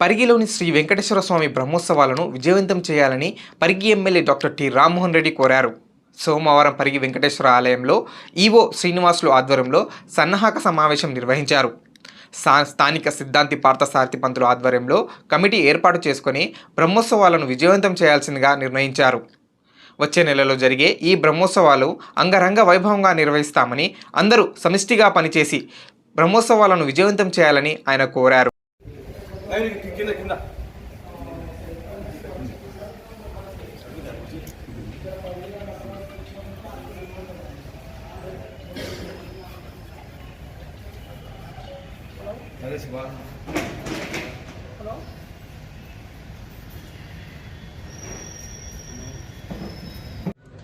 పరిగిలోని శ్రీ వెంకటేశ్వర స్వామి బ్రహ్మోత్సవాలను విజయవంతం చేయాలని Parigi MLA doctor T Rammohan Reddy కోరారు. సోమవారం పరిగి వెంకటేశ్వర ఆలయంలో ఈవో శ్రీనివాసులు ఆధ్వర్యంలో సన్నాహక సమావేశం నిర్వహించారు. స్థానిక సిద్ధాంతి పార్థసారథి పంతులు ఆధ్వర్యంలో కమిటీ ఏర్పాటు చేసుకుని బ్రహ్మోత్సవాలను విజయవంతం చేయాల్సిందిగా నిర్ణయించారు. వచ్చే నెలలో జరిగే ఈ బ్రహ్మోత్సవాలు అంగరంగ వైభవంగా నిర్వహిస్తామని, అందరూ సమిష్టిగా పనిచేసి బ్రహ్మోత్సవాలను విజయవంతం చేయాలని ఆయన కోరారు.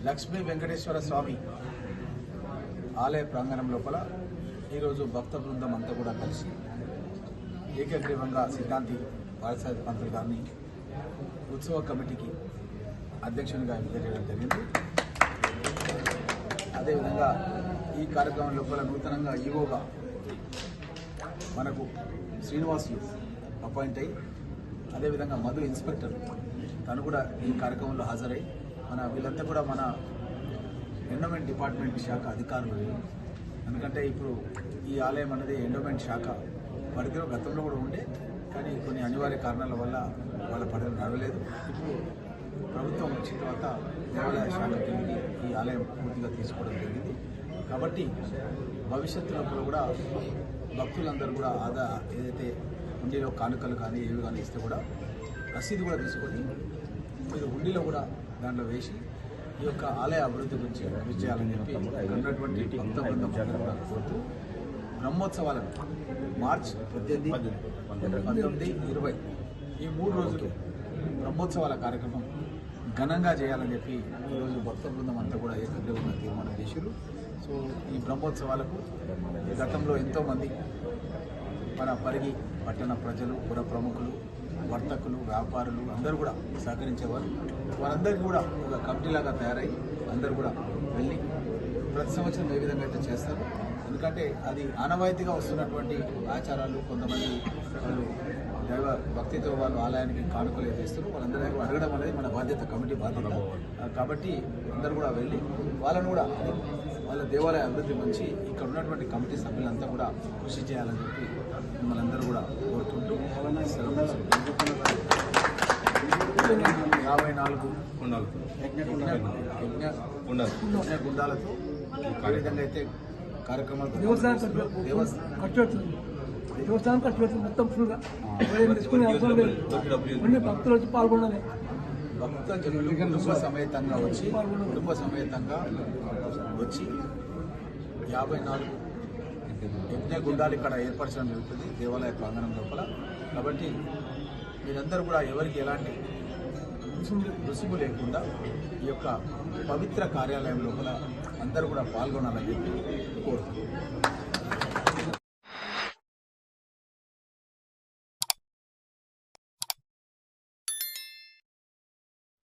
లక్ష్మీ వెంకటేశ్వర స్వామి ఆలయ ప్రాంగణం లోపల ఈరోజు భక్త బృందం అంతా కూడా కలిసి ఏకగ్రీవంగా సిద్ధాంతి పార్థసారథి పంతులు గారిని ఉత్సవ కమిటీకి అధ్యక్షునిగా ఎంపిక చేయడం జరిగింది. అదేవిధంగా ఈ కార్యక్రమం లోపల నూతనంగా ఈవోగా మనకు శ్రీనివాసులు అపాయింట్ అయ్యి, అదేవిధంగా మధు ఇన్స్పెక్టర్ తను కూడా ఈ కార్యక్రమంలో హాజరై వీళ్ళంతా కూడా మన ఎండోమెంట్ డిపార్ట్మెంట్ శాఖ అధికారులు. ఎందుకంటే ఇప్పుడు ఈ ఆలయం అనేది ఎండోమెంట్ శాఖ పరిధిలో గతంలో కూడా ఉండే, కానీ కొన్ని అనివార్య కారణాల వల్ల వాళ్ళ పరిధిలో నడవలేదు. ఇప్పుడు ప్రభుత్వం వచ్చిన తర్వాత దేవాలయ శాఖ కిందకి ఈ ఆలయం పూర్తిగా తీసుకోవడం జరిగింది. కాబట్టి భవిష్యత్తులో కూడా భక్తులందరూ కూడా ఏదైతే హుండీలో కానుకలు కానీ ఏవి కానీ ఇస్తే కూడా రసీదు కూడా తీసుకొని మీరు హుండీలో కూడా దాంట్లో వేసి ఈ యొక్క ఆలయ అభివృద్ధి గురించి కృషి చేయాలని చెప్పి ఉన్నటువంటి భక్త బృందం కూడా కోరుతూ బ్రహ్మోత్సవాలను మార్చ్ 18, 19, 20 ఈ 3 రోజులు బ్రహ్మోత్సవాల కార్యక్రమం ఘనంగా చేయాలని చెప్పి ఈరోజు భక్త బృందం అంతా కూడా ఏకగ్రీవంగా తీర్మానం చేశారు. సో ఈ బ్రహ్మోత్సవాలకు గతంలో ఎంతోమంది మన పరిగి పట్టణ ప్రజలు, పుర ప్రముఖులు, వర్తకులు, వ్యాపారులు అందరూ కూడా సహకరించేవారు. వారందరికీ కూడా ఒక కమిటీలాగా తయారై అందరూ కూడా వెళ్ళి ప్రతి సంవత్సరం ఏ విధంగా అయితే చేస్తారు. ఎందుకంటే అది ఆనవాయితీగా వస్తున్నటువంటి ఆచారాలు. కొంతమంది వాళ్ళు దైవ భక్తితో వాళ్ళు ఆలయానికి కానుకలు చేస్తారు. వాళ్ళందరూ అడగడం అనేది మన బాధ్యత, కమిటీ బాధ్యత. కాబట్టి అందరూ కూడా వెళ్ళి వాళ్ళను కూడా వాళ్ళ దేవాలయ అభివృద్ధి గురించి ఇక్కడ ఉన్నటువంటి కమిటీ సభ్యులంతా కూడా కృషి చేయాలని చెప్పి మిమ్మల్ని అందరూ కూడా కోరుకుంటూ 54 గుండాలతో ఏ విధంగా అయితే కార్యక్రమాలు దేవస్థానం ఖర్చు పెడుతుంది మొత్తం ఫుల్గా తీసుకునే అవసరం లేదు. అన్ని భక్తులు వచ్చి పాల్గొనాలి. భక్తులు కుటుంబ సమేతంగా వచ్చి 54 యజ్ఞ గుండాలు ఇక్కడ ఏర్పరచడం జరుగుతుంది దేవాలయ ప్రాంగణం లోపల. కాబట్టి మీరందరూ కూడా ఎవరికి ఎలాంటి రుసుము లేకుండా ఈ యొక్క పవిత్ర కార్యాలయం లోపల అందరూ కూడా పాల్గొనాలని చెప్పి కోరుతున్నాను.